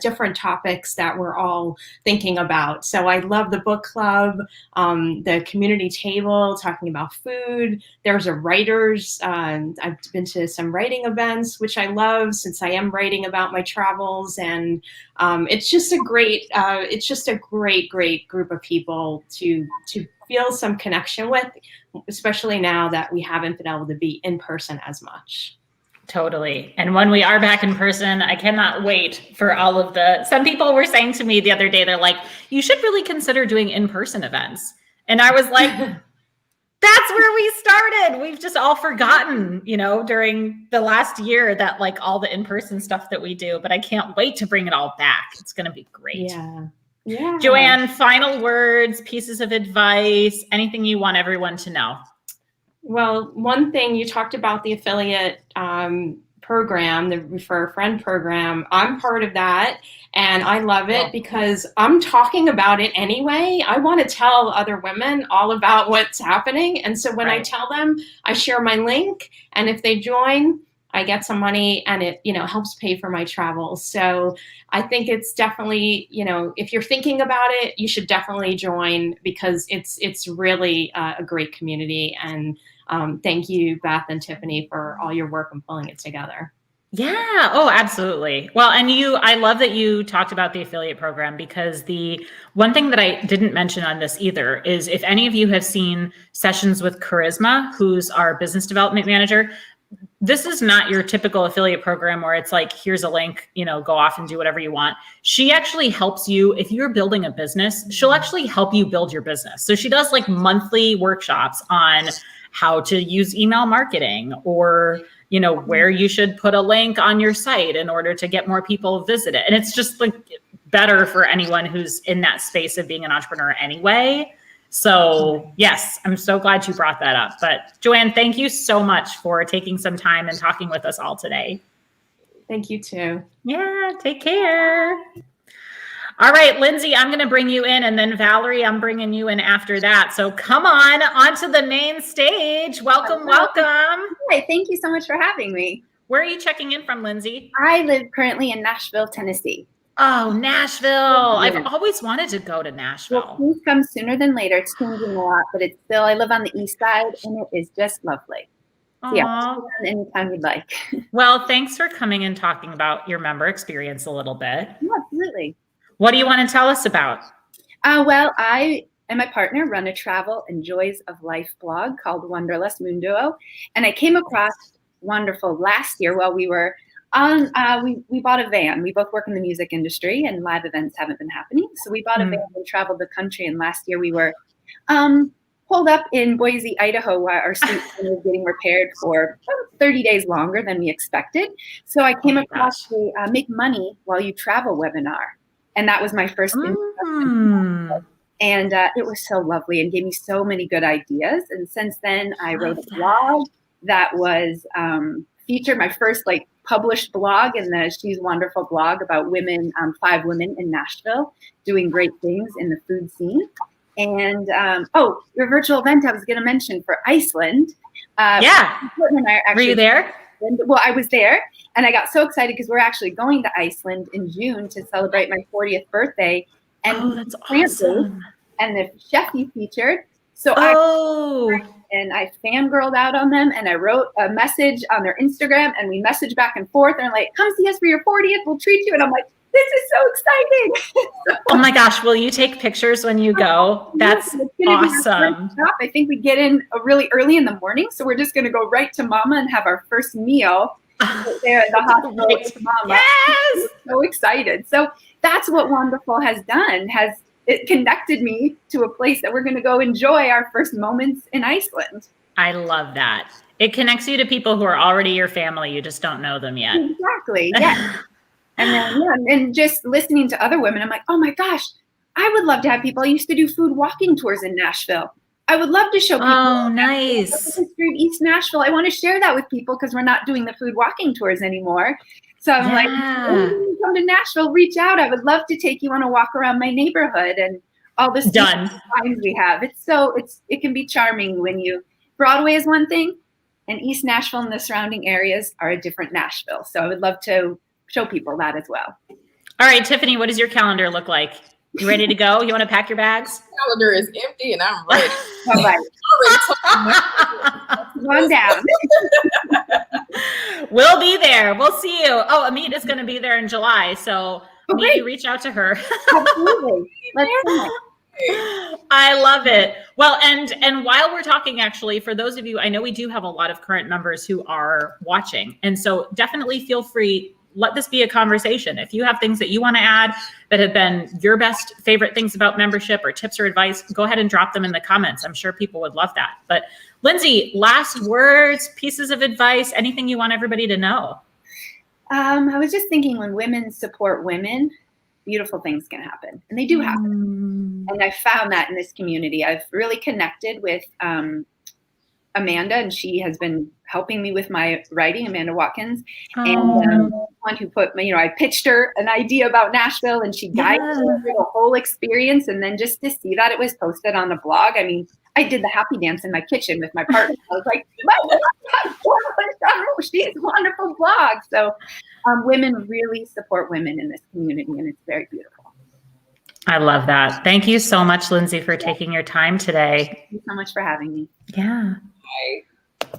different topics that we're all thinking about. So I love the book club, the community table, talking about food. There's a writers, I've been to some writing events, which I love since I am writing about my travels. moms, and it's just a great group of people to feel some connection with, especially now that we haven't been able to be in person as much. Totally. And when we are back in person, I cannot wait for all of some people were saying to me the other day, they're like, you should really consider doing in-person events. And I was like, that's where we started. We've just all forgotten, during the last year that like all the in-person stuff that we do, but I can't wait to bring it all back. It's going to be great. Yeah. Joanne, final words, pieces of advice, anything you want everyone to know. Well, one thing you talked about the affiliate program, the Refer a Friend program. I'm part of that, and I love it because I'm talking about it anyway. I want to tell other women all about what's happening, and so when I tell them, I share my link, and if they join, I get some money, and it helps pay for my travel. So I think it's definitely, if you're thinking about it, you should definitely join because it's really a great community. And thank you, Beth and Tiffany, for all your work on pulling it together. Yeah. Oh, absolutely. Well, and I love that you talked about the affiliate program, because the one thing that I didn't mention on this either is if any of you have seen Sessions with Charisma, who's our business development manager, this is not your typical affiliate program where it's like, here's a link, go off and do whatever you want. She actually helps you. If you're building a business, she'll actually help you build your business. So she does like monthly workshops on how to use email marketing, or, where you should put a link on your site in order to get more people visit it. And it's just like better for anyone who's in that space of being an entrepreneur anyway. So yes, I'm so glad you brought that up. But Joanne, thank you so much for taking some time and talking with us all today. Thank you too. Yeah, take care. All right, Lindsay, I'm going to bring you in, and then Valerie, I'm bringing you in after that. So come on onto the main stage. Welcome, welcome. Hi, thank you so much for having me. Where are you checking in from, Lindsay? I live currently in Nashville, Tennessee. Oh, Nashville. I've always wanted to go to Nashville. Well, please come sooner than later. It's changing a lot, but it's still, I live on the east side, and it is just lovely. So yeah, anytime you'd like. Well, thanks for coming and talking about your member experience a little bit. Yeah, absolutely. What do you want to tell us about? Well, I and my partner run a travel and joys of life blog called Wanderlust Mundo, and I came across Wanderful last year while we were on. We bought a van. We both work in the music industry, and live events haven't been happening, so we bought a van and traveled the country. And last year we were pulled up in Boise, Idaho, while our suite was getting repaired for 30 days longer than we expected. So I came across the Make Money While You Travel webinar. And that was my first introduction. And it was so lovely and gave me so many good ideas. And since then, I wrote a blog that was featured, my first published blog in the She's Wanderful blog about women, 5 women in Nashville doing great things in the food scene. And your virtual event I was going to mention for Iceland. Yeah. And I were you there? Well, I was there, and I got so excited because we're actually going to Iceland in June to celebrate my 40th birthday. And that's awesome. And the chef you featured. So I fangirled out on them, and I wrote a message on their Instagram, and we messaged back and forth. And they're like, "Come see us for your 40th. We'll treat you." And I'm like, "This is so exciting!" Oh my gosh! Will you take pictures when you go? That's awesome. I think we get in really early in the morning, so we're just going to go right to Mama and have our first meal there at the hospital with Mama. Yes! I'm so excited. So that's what Wanderful has done. It connected me to a place that we're going to go enjoy our first moments in Iceland. I love that. It connects you to people who are already your family. You just don't know them yet. Exactly. Yeah. And then, and just listening to other women, I'm like, oh my gosh, I would love to have people. I used to do food walking tours in Nashville. I would love to show people. Oh, nice. The history of East Nashville. I want to share that with people because we're not doing the food walking tours anymore. So I'm like, when you come to Nashville, reach out. I would love to take you on a walk around my neighborhood and all this done we have. It can be charming when Broadway is one thing, and East Nashville and the surrounding areas are a different Nashville. So I would love to show people that as well. All right, Tiffany, what does your calendar look like? You ready to go? You want to pack your bags? Calendar is empty and I'm ready. All right. One down. We'll be there. We'll see you. Oh, Amit is going to be there in July. So maybe reach out to her. Absolutely. Let's do it. I love it. Well, and while we're talking, actually, for those of you, I know we do have a lot of current members who are watching. And so definitely feel free, let this be a conversation. If you have things that you want to add that have been your best favorite things about membership or tips or advice, go ahead and drop them in the comments. I'm sure people would love that. But Lindsay, last words, pieces of advice, anything you want everybody to know? I was just thinking, when women support women, beautiful things can happen, and they do happen. And I found that in this community. I've really connected with Amanda, and she has been helping me with my writing, Amanda Watkins. And one who put me, I pitched her an idea about Nashville, and she guided me through the whole experience. And then just to see that it was posted on the blog, I mean, I did the happy dance in my kitchen with my partner. I was like, she's a wonderful blog. So women really support women in this community, and it's very beautiful. I love that. Thank you so much, Lindsay, for taking your time today. Thank you so much for having me. Yeah.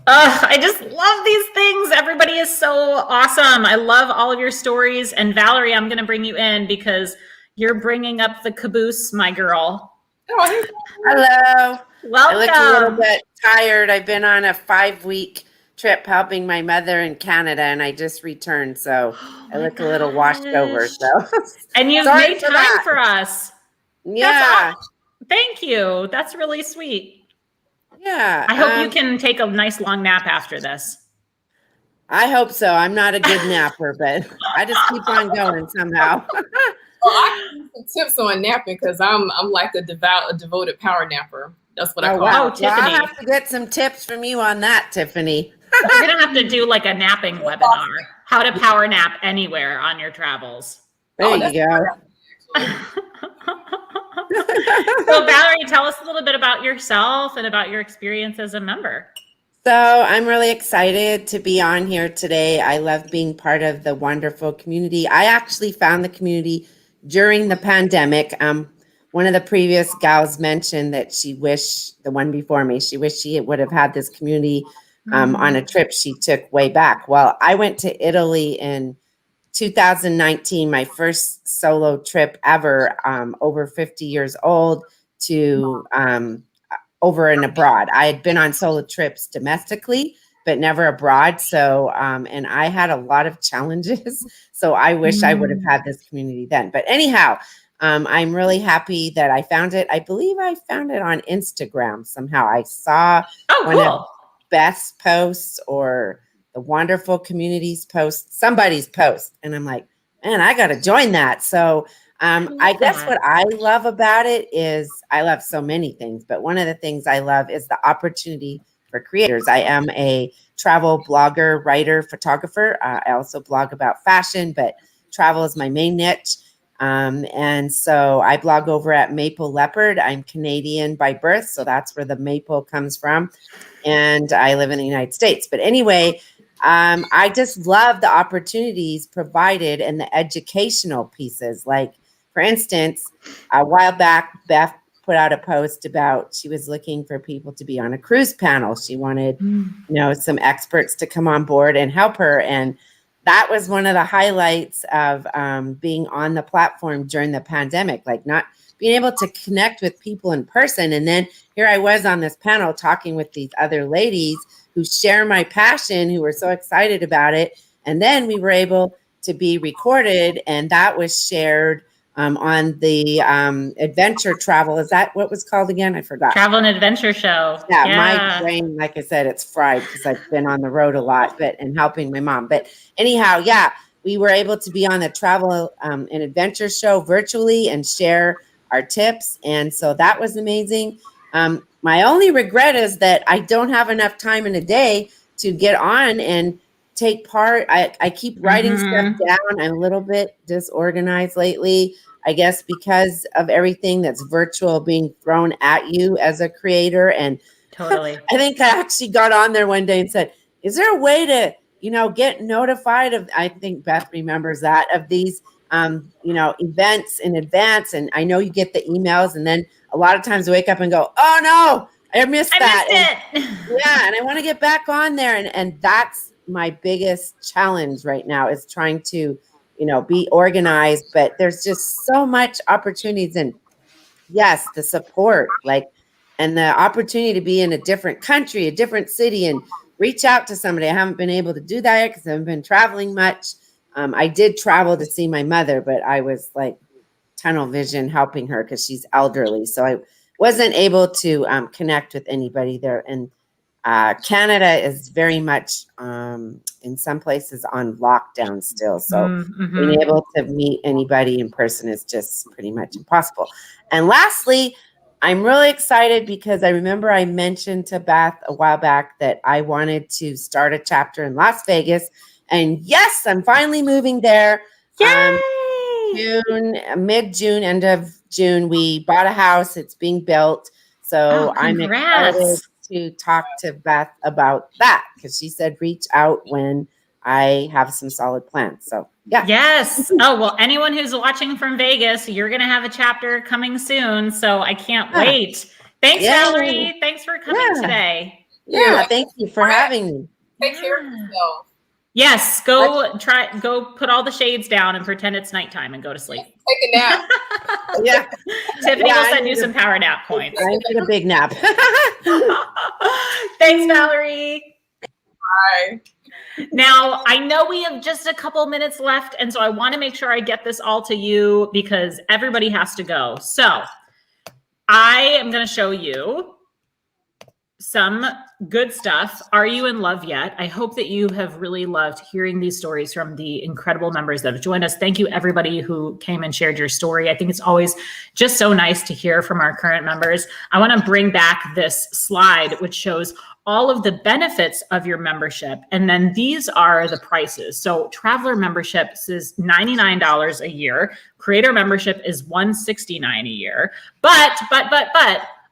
I just love these things. Everybody is so awesome. I love all of your stories. And Valerie, I'm going to bring you in because you're bringing up the caboose, my girl. Hello. Welcome. I look a little bit tired. I've been on a 5-week trip helping my mother in Canada, and I just returned, so I look a little washed over. So, and you've sorry made time for us. Yeah. Thank you. That's really sweet. Yeah. I hope you can take a nice long nap after this. I hope so. I'm not a good napper, but I just keep on going somehow. I can give some tips on napping because I'm like a devoted power napper. That's what I call it. Oh, Tiffany. I'll have to get some tips from you on that, Tiffany. You're going to have to do like a napping webinar. How to power nap anywhere on your travels. There you go. So Valerie, tell us a little bit about yourself and about your experience as a member. So I'm really excited to be on here today. I love being part of the wonderful community. I actually found the community during the pandemic. One of the previous gals mentioned that she wished, the one before me, she wished she would have had this community on a trip she took way back. Well, I went to Italy in 2019, my first solo trip ever, over 50 years old, to over and abroad. I had been on solo trips domestically, but never abroad. So, and I had a lot of challenges. So I wish I would have had this community then. But anyhow, I'm really happy that I found it. I believe I found it on Instagram somehow. I saw one of Beth's posts or the Wonderful Communities post, somebody's post. And I'm like, man, I got to join that. So I guess what I love about it is I love so many things, but one of the things I love is the opportunity for creators. I am a travel blogger, writer, photographer. I also blog about fashion, but travel is my main niche. And so I blog over at Maple Leopard. I'm Canadian by birth, so that's where the maple comes from. And I live in the United States. But anyway, I just love the opportunities provided and the educational pieces. Like, for instance, a while back, Beth put out a post about she was looking for people to be on a cruise panel. She wanted, some experts to come on board and help her. And that was one of the highlights of being on the platform during the pandemic, like not being able to connect with people in person. And then here I was on this panel talking with these other ladies who share my passion, who were so excited about it. And then we were able to be recorded, and that was shared on the adventure travel. Is that what was called again? I forgot. Travel and Adventure Show. Yeah, my brain, like I said, it's fried because I've been on the road a lot, and helping my mom. But anyhow, yeah, we were able to be on the Travel and Adventure Show virtually and share our tips. And so that was amazing. My only regret is that I don't have enough time in a day to get on and take part. I keep writing stuff down. I'm a little bit disorganized lately, I guess, because of everything that's virtual being thrown at you as a creator. And totally, I think I actually got on there one day and said, is there a way to, get notified of, I think Beth remembers that, of these, events in advance. And I know you get the emails, and then a lot of times I wake up and go, oh no, I missed that. Missed it. And I want to get back on there. And that's my biggest challenge right now is trying to, be organized, but there's just so much opportunities, and yes, the support, and the opportunity to be in a different country, a different city, and reach out to somebody. I haven't been able to do that yet because I haven't been traveling much. I did travel to see my mother, but I was like tunnel vision helping her because she's elderly. So I wasn't able to connect with anybody there. And Canada is very much in some places on lockdown still. So being able to meet anybody in person is just pretty much impossible. And lastly, I'm really excited because I remember I mentioned to Beth a while back that I wanted to start a chapter in Las Vegas. And yes, I'm finally moving there. Mid-June, end of June, we bought a house. It's being built. So I'm excited to talk to Beth about that because she said reach out when I have some solid plans. So yeah. Yes. Oh, well, anyone who's watching from Vegas, you're going to have a chapter coming soon. So I can't wait. Thanks, Valerie. Thanks for coming today. Yeah. Thank you for having me. Take care of yourself. Yes. Go put all the shades down and pretend it's nighttime and go to sleep. Take a nap. Yeah. Tiffany will send you some power nap points. I need a big nap. Thanks, Valerie. Bye. Now, I know we have just a couple minutes left, and so I want to make sure I get this all to you because everybody has to go. So I am going to show you some good stuff. Are you in love yet? I hope that you have really loved hearing these stories from the incredible members that have joined us. Thank you, everybody who came and shared your story. I think it's always just so nice to hear from our current members. I want to bring back this slide, which shows all of the benefits of your membership. And then these are the prices. So Traveler membership is $99 a year. Creator membership is $169 a year. But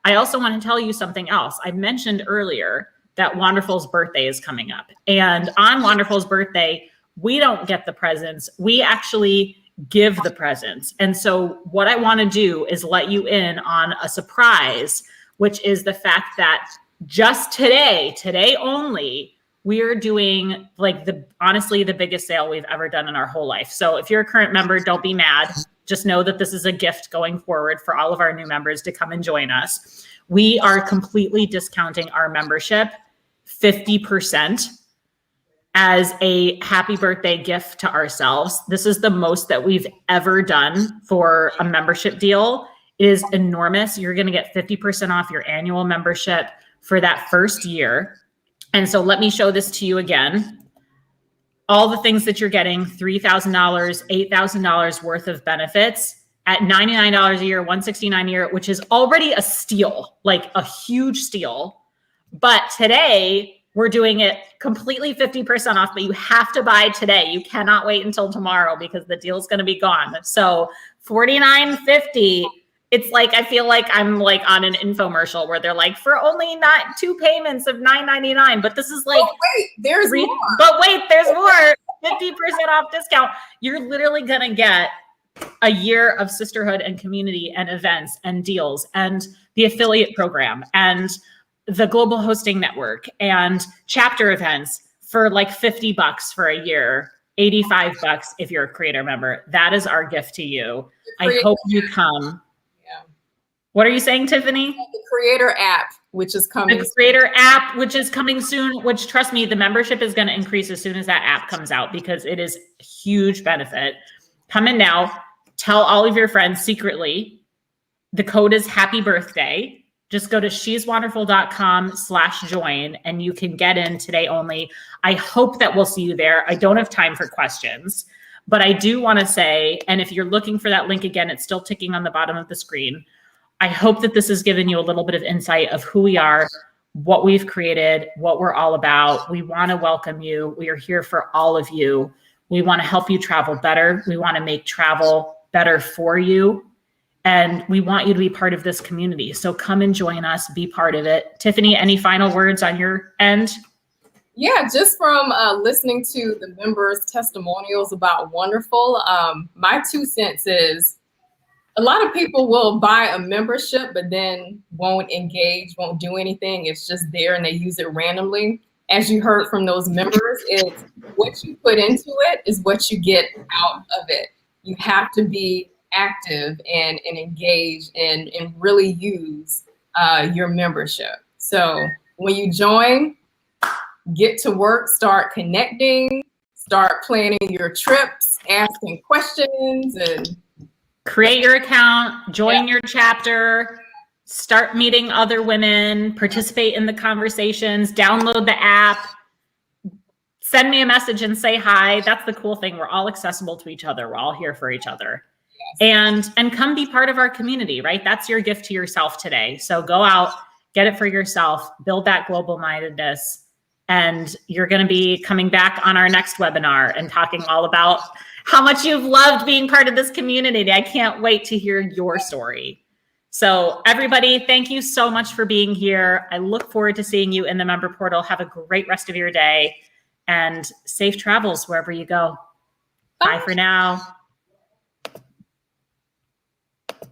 I also want to tell you something else. I mentioned earlier that Wanderful's birthday is coming up. And on Wanderful's birthday, we don't get the presents. We actually give the presents. And so what I want to do is let you in on a surprise, which is the fact that just today only, we're doing honestly the biggest sale we've ever done in our whole life. So if you're a current member, don't be mad. Just know that this is a gift going forward for all of our new members to come and join us. We are completely discounting our membership 50% as a happy birthday gift to ourselves. This is the most that we've ever done for a membership deal. It is enormous. You're going to get 50% off your annual membership for that first year. And so let me show this to you again. All the things that you're getting, $3,000, $8,000 worth of benefits at $99 a year, $169 a year, which is already a steal, like a huge steal. But today we're doing it completely 50% off, but you have to buy today. You cannot wait until tomorrow because the deal's going to be gone. So $49.50. It's like, I feel like I'm like on an infomercial where they're like, for only not 2 payments of $9.99. But this is like, there's more. But wait, there's more. 50% off discount. You're literally going to get a year of sisterhood and community and events and deals and the affiliate program and the global hosting network and chapter events for like $50 for a year, $85 if you're a creator member. That is our gift to you. I hope you come. What are you saying, Tiffany? The creator app, which is coming. The creator app, which is coming soon, which trust me, the membership is going to increase as soon as that app comes out because it is a huge benefit. Come in now, tell all of your friends secretly. The code is happy birthday. Just go to she'swanderful.com/join and you can get in today only. I hope that we'll see you there. I don't have time for questions, but I do want to say, and if you're looking for that link again, it's still ticking on the bottom of the screen. I hope that this has given you a little bit of insight of who we are, what we've created, what we're all about. We want to welcome you. We are here for all of you. We want to help you travel better. We want to make travel better for you. And we want you to be part of this community. So come and join us, be part of it. Tiffany, any final words on your end? Yeah, just from listening to the members' testimonials about Wanderful, my 2 cents is, a lot of people will buy a membership, but then won't engage, won't do anything. It's just there and they use it randomly. as you heard from those members, it's what you put into it is what you get out of it. You have to be active and engage and really use your membership. So when you join, get to work, start connecting, start planning your trips, asking questions, and create your account, join your chapter, start meeting other women, participate in the conversations, download the app, send me a message and say hi. That's the cool thing. We're all accessible to each other. We're all here for each other. And come be part of our community, right? That's your gift to yourself today. So go out, get it for yourself, build that global mindedness. And you're going to be coming back on our next webinar and talking all about how much you've loved being part of this community. I can't wait to hear your story. So everybody, thank you so much for being here. I look forward to seeing you in the member portal. Have a great rest of your day and safe travels wherever you go. Bye for now.